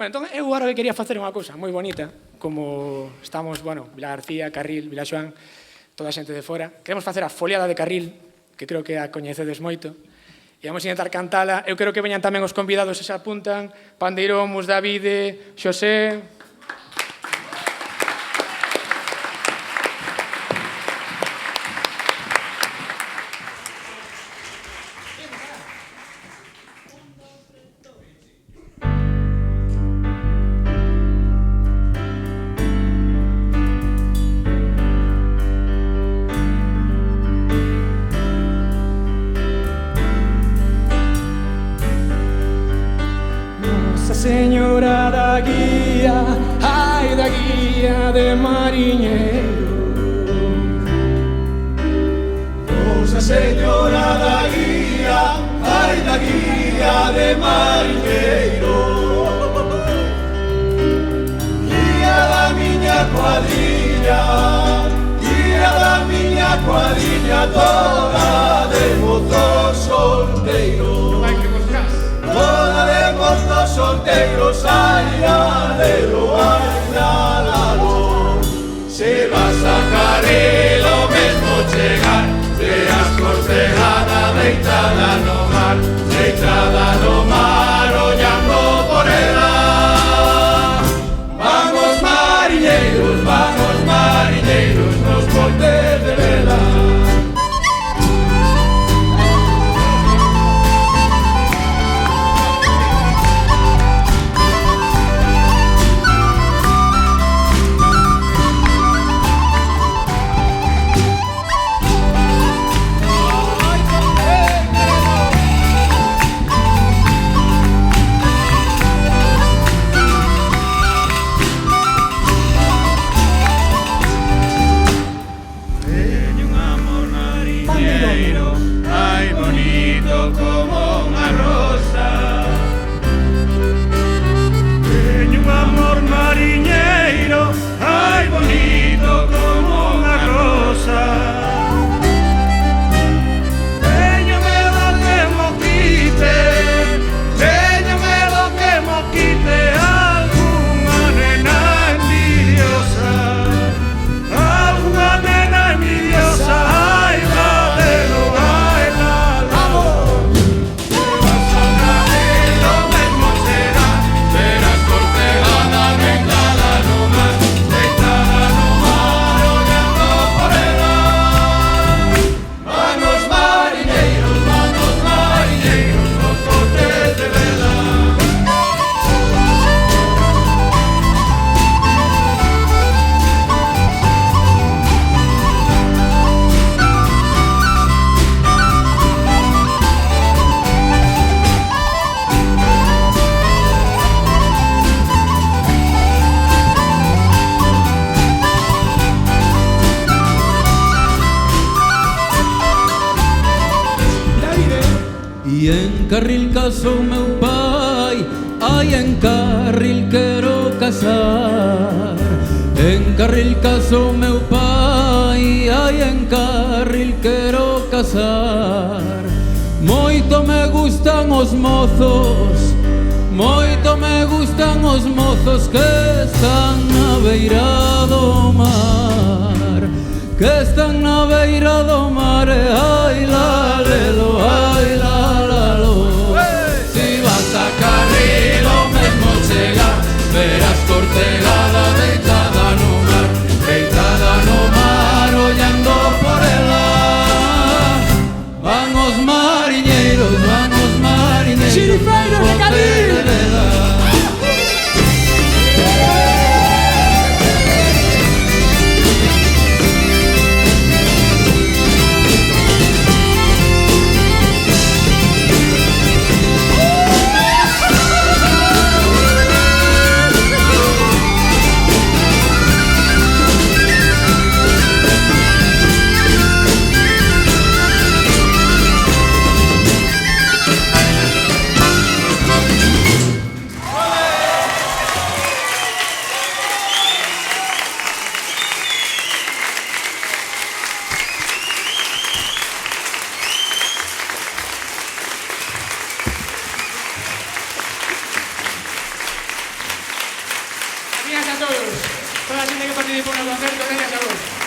Bueno, entón, eu agora que quería facer unha cousa moi bonita, como estamos, bueno, Vila García, Carril, Vila Xoán, toda a xente de fora, queremos facer a foliada de Carril, que creo que a coñecedes moito, e vamos intentar cantala. Eu quero que veñan tamén os convidados se apuntan, Pandeirón, Mus Davide, Xosé... Señora da guía, ai da guía de mariñeiro. Nosa Señora da guía, ai da guía de mariñeiro. Guía da miña cuadrilla, guía da miña cuadrilla, toda de mozos solteiros. Toda de mozos solteiros, ai, alelo, ai, alalo. Se vas a Carelo mesmo chegar, seas cortejada deitada no mar, deitada no mar, ollando por ela. Vamos mariñeiros, nos montes de vela. Carril casou meu pai, ai en Carril quero casar. En Carril casou meu pai, ai en Carril quero casar. Moito me gustan os mozos, moito me gustan os mozos que están na beira do mar, que están na beira do mar, ai la lelo, ai la la lo. Si vas a Carril o mesmo chegar, verás cortegada deitada no mar, deitada no mar, ollando por ela. Van os mariñeiros, xirifeiros de Carril. Gracias a todos. Toda la gente que participó en el concerto, gracias a vos.